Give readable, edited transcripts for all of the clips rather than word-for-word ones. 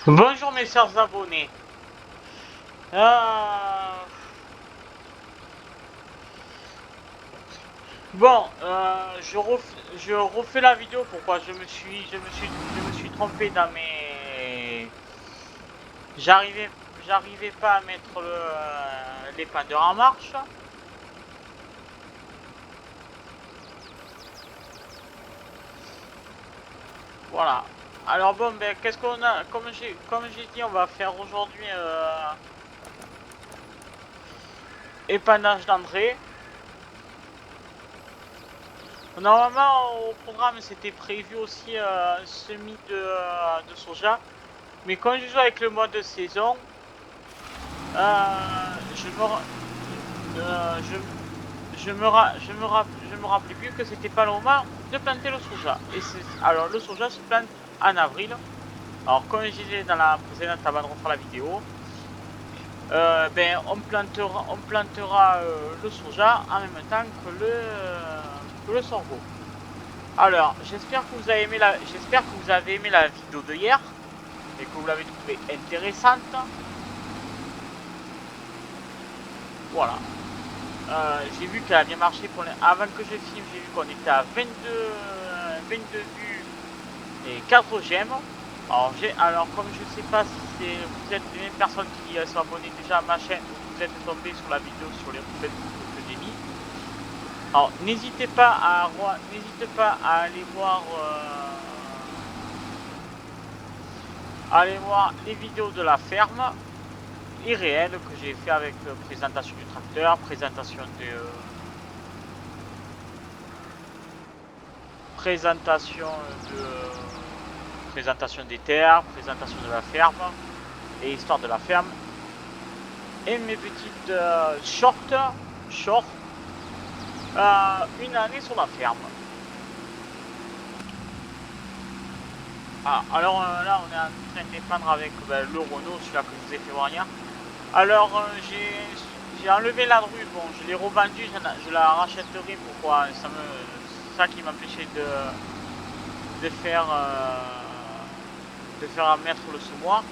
Bonjour mes chers abonnés. Euh, Bon, je refais la vidéo. Pourquoi je me suis trompé dans mes. J'arrivais pas à mettre l'épandeur en marche. Voilà. Alors bon, ben qu'est-ce qu'on a? Comme j'ai dit, on va faire aujourd'hui épandage d'entrée. Normalement, au programme, c'était prévu aussi un semis de soja. Mais quand je joue avec le mode saison, je me rappelais plus que c'était pas le moment de planter le soja. Alors le soja se plante en avril. Alors comme je disais dans la précédente avant de refaire la vidéo, ben on plantera le soja en même temps que le sorgho. Alors j'espère que vous avez aimé la vidéo de hier et que vous l'avez trouvée intéressante. Voilà. J'ai vu qu'elle a bien marché avant que je filme, j'ai vu qu'on était à 22 vues et 4 j'aime. Alors comme je sais pas si vous êtes les mêmes personnes qui sont abonnées déjà à ma chaîne ou vous êtes tombés sur la vidéo sur les nouvelles que j'ai mis. Alors n'hésitez pas à aller voir les vidéos de la ferme irréelle que j'ai fait avec présentation du tracteur, présentation des terres, présentation de la ferme et histoire de la ferme et mes petites shorts une année sur la ferme. Alors là on est en train d'épandre avec le Renault, celui-là que je vous ai fait voir hier. Alors j'ai enlevé la drue, bon je l'ai revendue, je la rachèterai. Pourquoi c'est ça qui m'empêchait de faire mettre le semoir.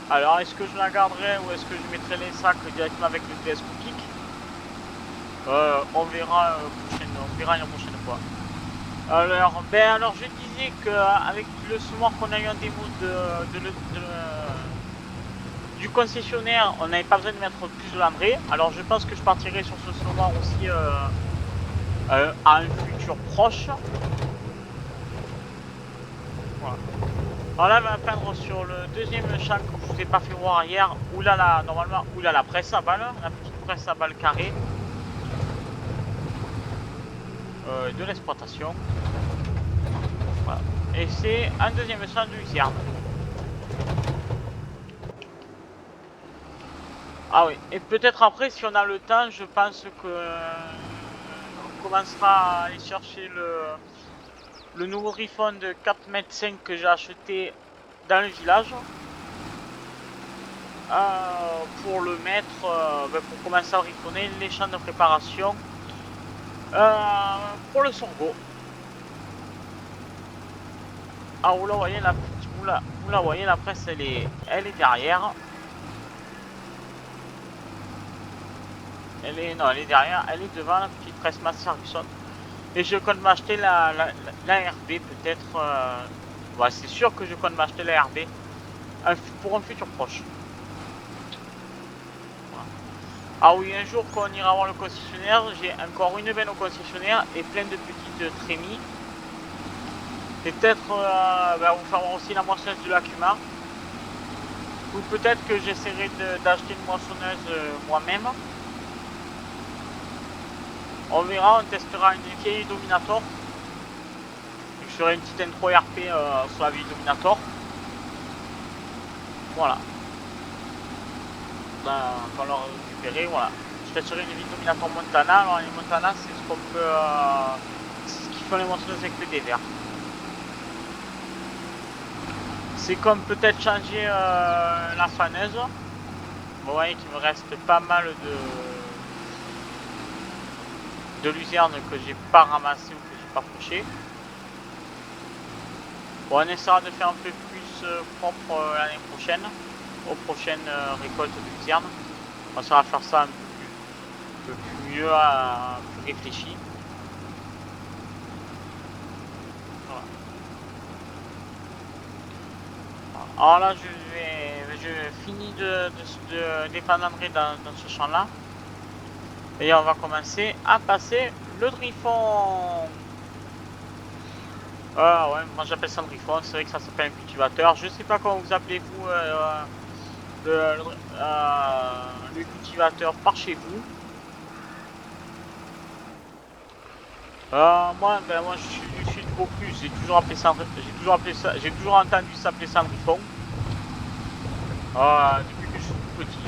Alors est-ce que je la garderai ou est-ce que je mettrai les sacs directement avec le TS Cookik? On verra une prochaine fois. Alors je disais qu'avec le semoir qu'on a eu en démo du concessionnaire, on n'avait pas besoin de mettre plus de l'engrais. Alors je pense que je partirai sur ce semoir aussi à un futur proche. Voilà. Alors là, on va peindre sur le deuxième champ que je vous ai pas fait voir hier, où là, normalement, où là la presse à balle, la petite presse à balle carrée de l'exploitation. Voilà. Et c'est un deuxième champ de luzerne. Ah oui, et peut-être après, si on a le temps, je pense que on commencera à aller chercher le nouveau Griffon de 4,5 m que j'ai acheté dans le village. Pour le mettre, pour commencer à griffonner les champs de préparation pour le sorgho. Ah, vous la voyez, vous la voyez, la presse elle est derrière. Elle est derrière, elle est devant, la petite presse Massey Ferguson. Et je compte m'acheter la RB peut-être. Ouais, c'est sûr que je compte m'acheter la RB pour un futur proche. Voilà. Ah oui, un jour quand on ira voir le concessionnaire, j'ai encore une benne au concessionnaire et plein de petites trémies. Et peut-être vous faire voir aussi la moissonneuse de l'Acuma. Ou peut-être que j'essaierai d'acheter une moissonneuse moi-même. On verra, on testera une vieille Dominator. Je ferai une petite intro RP sur la vieille Dominator. Voilà. Quand on l'aura récupéré, voilà. Je testerai une vieille Dominator Montana. Alors les Montana, c'est ce qu'on peut. C'est ce qu'ils font les moissonneuses avec le dévers. C'est comme peut-être changer la faneuse. Vous voyez qu'il me reste pas mal de luzerne que j'ai pas ramassé ou que j'ai pas fauché. Bon, on essaiera de faire un peu plus propre l'année prochaine, aux prochaines récoltes de luzerne. On essaiera de faire ça un peu plus mieux, plus réfléchi. Voilà. Alors là, je finis de dépendrer dans ce champ-là. Et on va commencer à passer le griffon. Ah ouais, moi j'appelle ça un griffon, c'est vrai que ça s'appelle un cultivateur. Je sais pas comment vous appelez vous le cultivateur par chez vous. Moi, moi je suis du sud Vaucluse, j'ai toujours appelé ça, j'ai toujours entendu s'appeler ça un griffon. Depuis que je suis tout petit.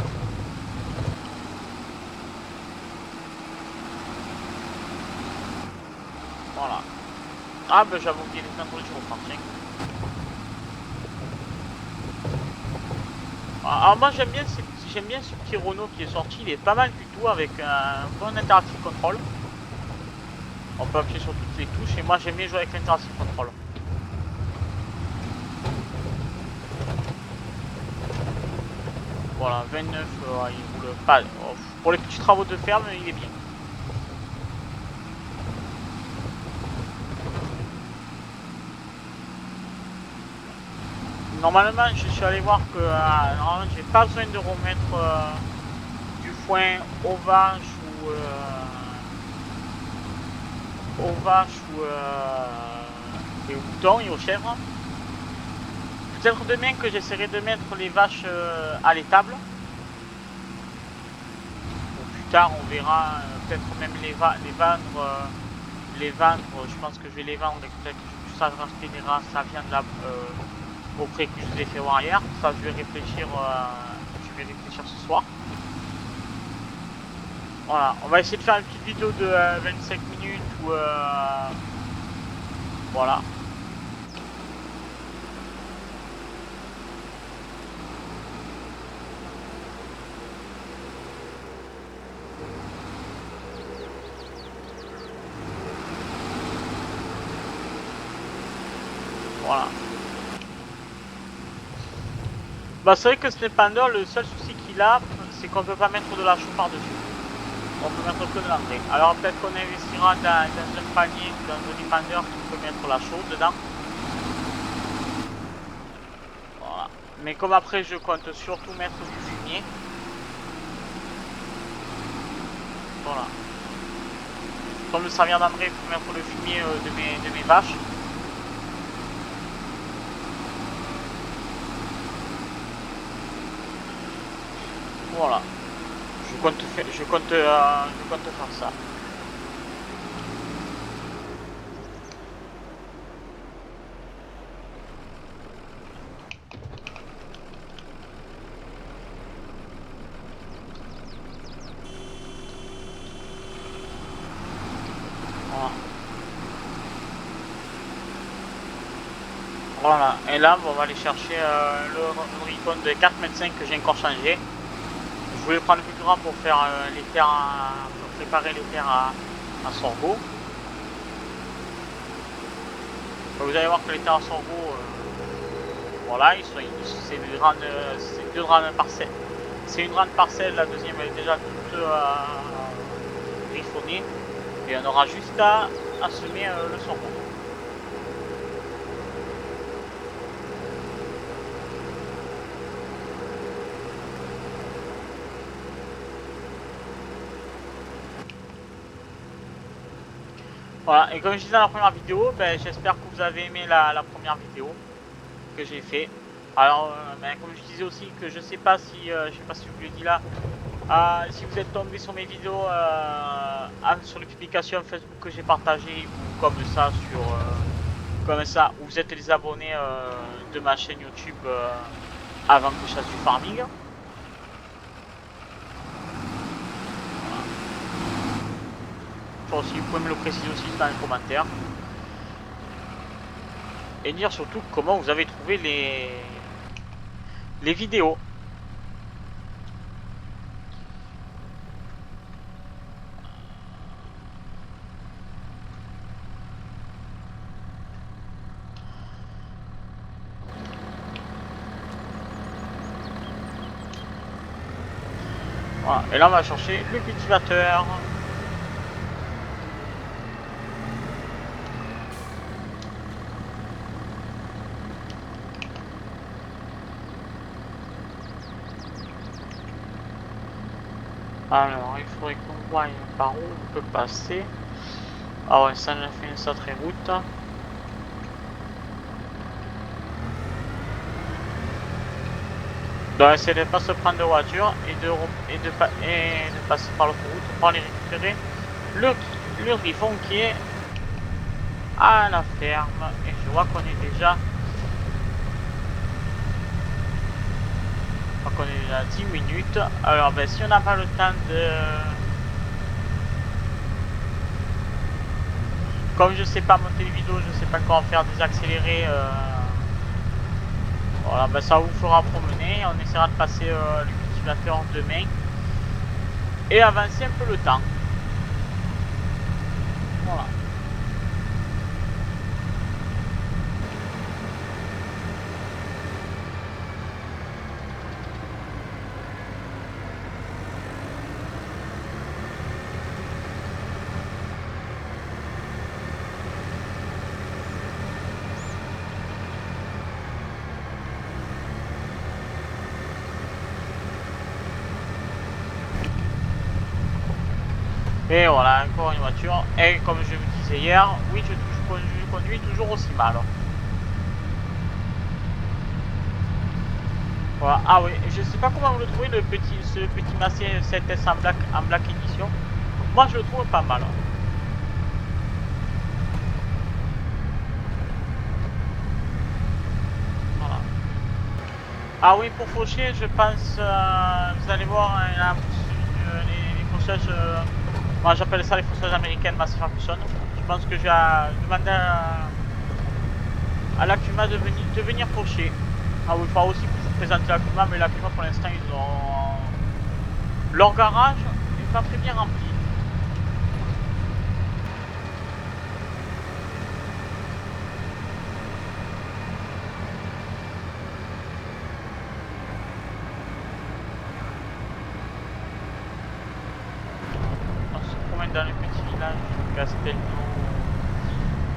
Voilà. Ah ben j'avoue qu'il est plein de trucs au parking. Alors moi j'aime bien ce petit Renault qui est sorti, il est pas mal du tout avec un bon interactive control. On peut appuyer sur toutes les touches et moi j'aime bien jouer avec l'interactive control. Voilà, 29, il roule pas. Oh, pour les petits travaux de ferme, il est bien. Normalement, je suis allé voir que normalement, j'ai pas besoin de remettre du foin aux vaches ou aux moutons et aux chèvres. Peut-être demain que j'essaierai de mettre les vaches à l'étable. Plus tard, on verra peut-être même les vendre. Je pense que je vais les vendre et peut-être que je vais plus racheter des races à viande là au prix que je vous ai fait voir hier. Ça, je vais réfléchir ce soir. Voilà, on va essayer de faire une petite vidéo de 25 minutes ou voilà. Voilà. Bah c'est vrai que ce Pander, le seul souci qu'il a, c'est qu'on peut pas mettre de la chaux par-dessus. On peut mettre que de l'engrais. Alors peut-être qu'on investira dans un panier, dans un dépanneur qui peut mettre la chaux dedans. Voilà. Mais comme après je compte surtout mettre du fumier. Voilà. Comme me servir d'engrais pour mettre le fumier de mes vaches. Voilà. Je compte faire ça. Voilà, et là on va aller chercher le Ricon de 4,5 m que j'ai encore changé. Je voulais prendre plus grand pour faire les terres pour préparer les terres à sorgho. Vous allez voir que les terres à sorgho, voilà, c'est deux grandes parcelles. C'est une grande parcelle, la deuxième elle est déjà toute griffonnée. Et on aura juste à semer le sorgho. Voilà, et comme je disais dans la première vidéo, ben, j'espère que vous avez aimé la première vidéo que j'ai fait. Alors, ben, comme je disais aussi que je sais pas si je vous l'ai dit là, si vous êtes tombé sur mes vidéos sur les publications Facebook que j'ai partagées ou comme ça où vous êtes les abonnés de ma chaîne YouTube avant que je fasse du farming. Aussi, vous pouvez me le préciser aussi dans les commentaires. Et dire surtout comment vous avez trouvé les vidéos. Voilà. Et là on va chercher le cultivateur. Alors il faudrait qu'on voie par où on peut passer. Ah ouais, ça a fait une sacrée route. Donc essayer de ne pas se prendre de voiture et de passer par l'autoroute pour aller récupérer le griffon qui est à la ferme. Et je vois qu'on est déjà... qu'on est déjà à 10 minutes. Alors ben si on n'a pas le temps de... Comme je sais pas monter les vidéos, je sais pas comment faire des accélérés. Voilà, ben ça vous fera promener. On essaiera de passer le cultivateur demain. Et avancer un peu le temps. Voilà. Et voilà, encore une voiture. Et comme je vous disais hier, oui, je conduis toujours aussi mal. Voilà. Ah oui, je sais pas comment vous le trouvez, ce petit Massey 7S en black édition. Moi, je le trouve pas mal. Voilà. Ah oui, pour faucher, je pense, vous allez voir, les faussages, moi j'appelle ça les faussages américaines Massey Ferguson. Je pense que je vais demander à l'Acuma de venir faucher. Ah oui, il faudra aussi que je vous présente l'Acuma, mais l'Acuma pour l'instant ils ont... Leur garage n'est pas très bien rempli. Dans le petit village de Castelnau.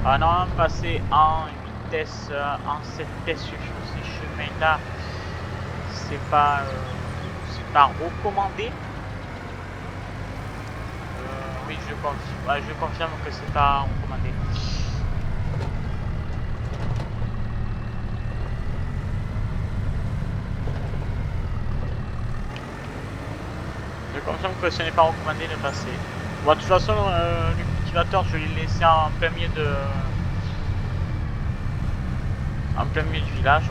Ah non, passer en vitesse, en vitesse sur ces chemins-là, c'est pas recommandé. Oui, je confirme que c'est pas recommandé. Je confirme que ce n'est pas recommandé de passer. Bon, de toute façon, le cultivateur, je l'ai laissé en plein milieu du village.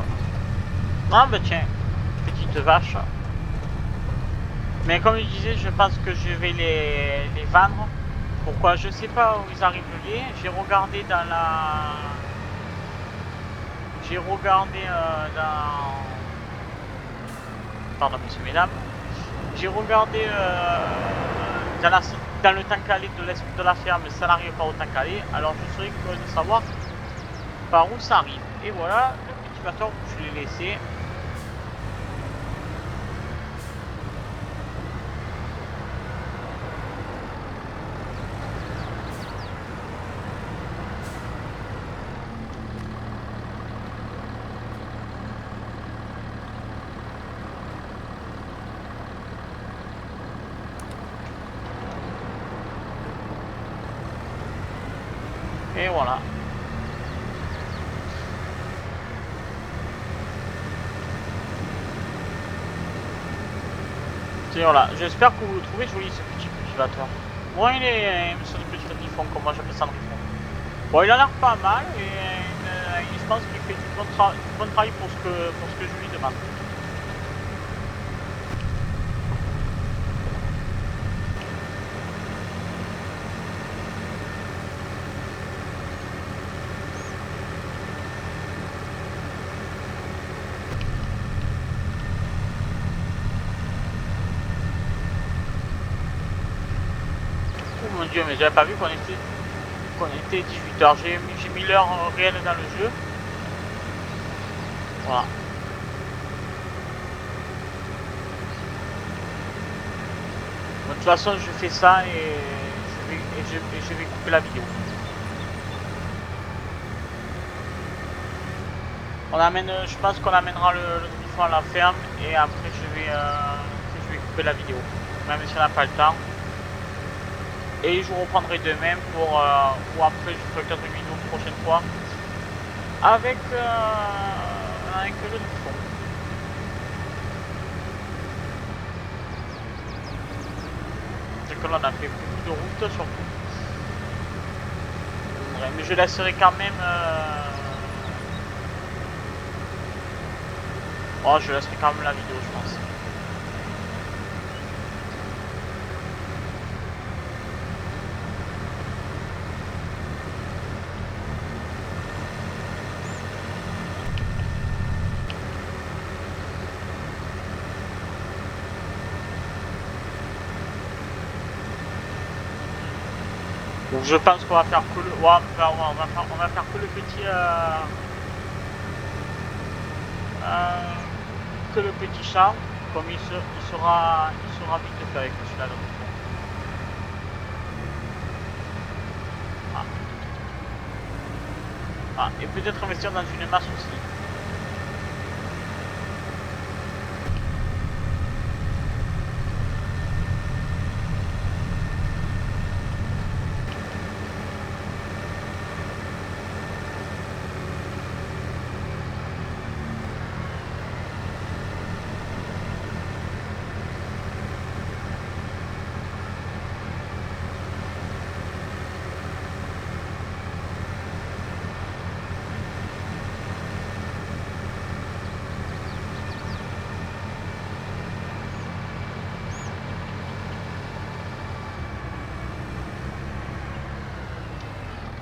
Ah bah tiens, petite vache. Mais comme je disais, je pense que je vais les vendre. Pourquoi? Je sais pas où ils arrivent le lait. J'ai regardé dans la... J'ai regardé Pardon, messieurs, mesdames. J'ai regardé dans le Tankale de la ferme, ça n'arrive pas au Tankale. Alors je serais curieux de savoir par où ça arrive. Et voilà, le cultivateur où je l'ai laissé. Et voilà. Et voilà, j'espère que vous le trouvez joli ce petit cultivateur. Moi il me semble petit griffon, comme moi j'appelle ça le griffon. Bon, il a l'air pas mal et je pense qu'il fait du bon travail pour ce que je lui demande. Oh mon dieu, mais j'avais pas vu qu'on était 18h. J'ai mis l'heure réelle dans le jeu. Voilà. De toute façon, je fais ça et je vais couper la vidéo. On amène, je pense qu'on amènera le griffon à la ferme et après je vais couper la vidéo, même si on n'a pas le temps. Et je reprendrai demain pour ou après je ferai peut-être une vidéo une prochaine fois avec le griffon. C'est que là on a fait beaucoup de route surtout. Ouais, mais je laisserai quand même. Oh, je laisserai quand même la vidéo, je pense. Donc je pense qu'on va faire que le, ouais, on va faire que le petit chat, comme il sera vite fait avec celui-là. Ah, et peut-être investir dans une masse aussi.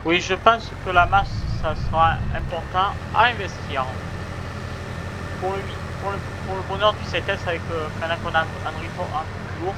Oui, je pense que la masse, ça sera important à investir. Pour le bonheur du CTS avec maintenant qu'on a un griffon un peu plus lourd.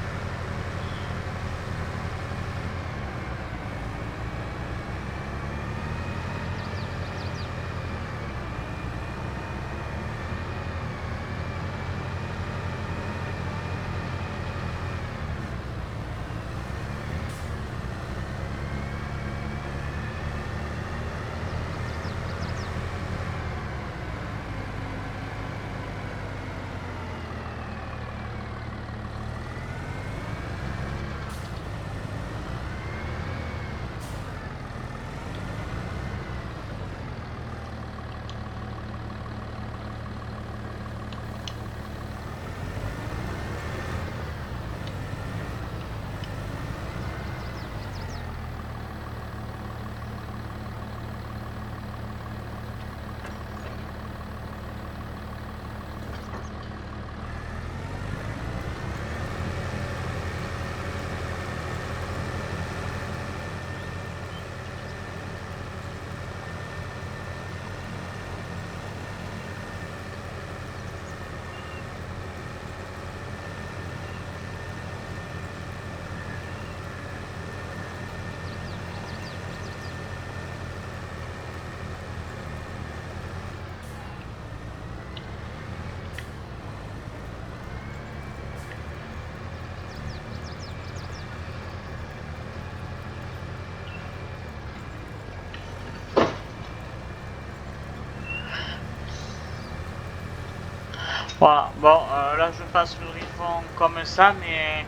Voilà, bon, là je passe le griffon comme ça, mais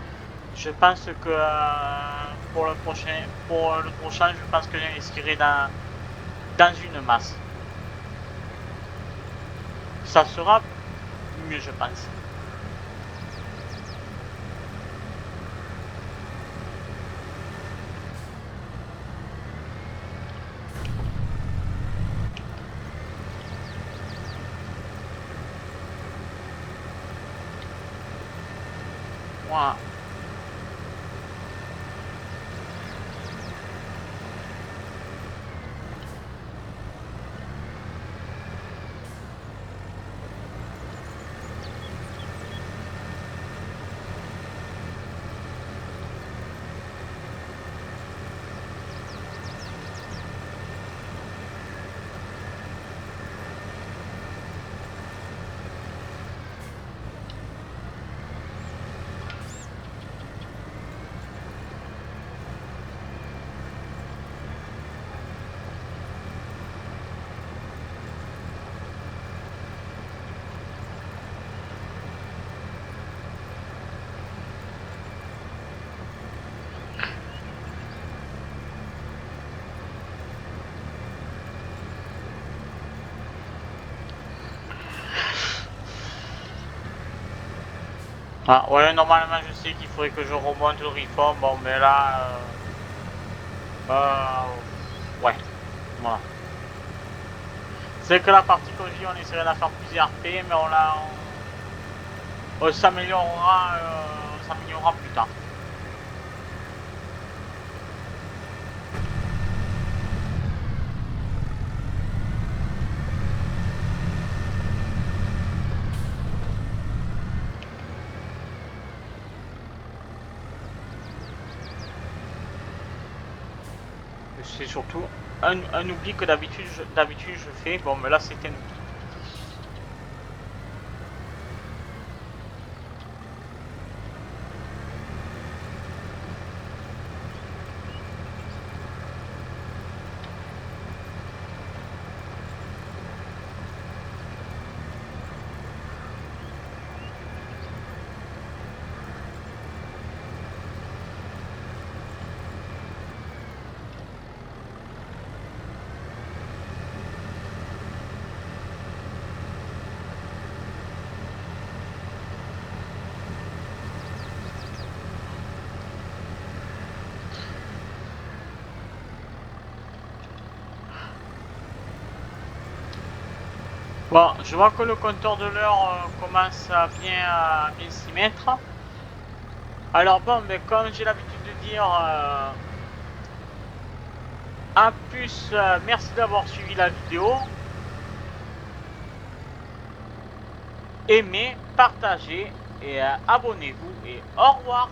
je pense que pour le prochain, je pense que j'investirai dans une masse. Ça sera mieux, je pense. Voilà. Ah ouais, normalement je sais qu'il faudrait que je remonte le reform, bon mais là... ouais, voilà. C'est que la partie qu'on dit, on essaierait d'en faire plusieurs RP, mais on s'améliorera plus tard. C'est surtout un oubli que d'habitude je fais, bon mais là c'était un oubli. Bon, je vois que le compteur de l'heure commence à bien s'y mettre. Alors bon, mais comme j'ai l'habitude de dire, en plus, merci d'avoir suivi la vidéo. Aimez, partagez et abonnez-vous et au revoir.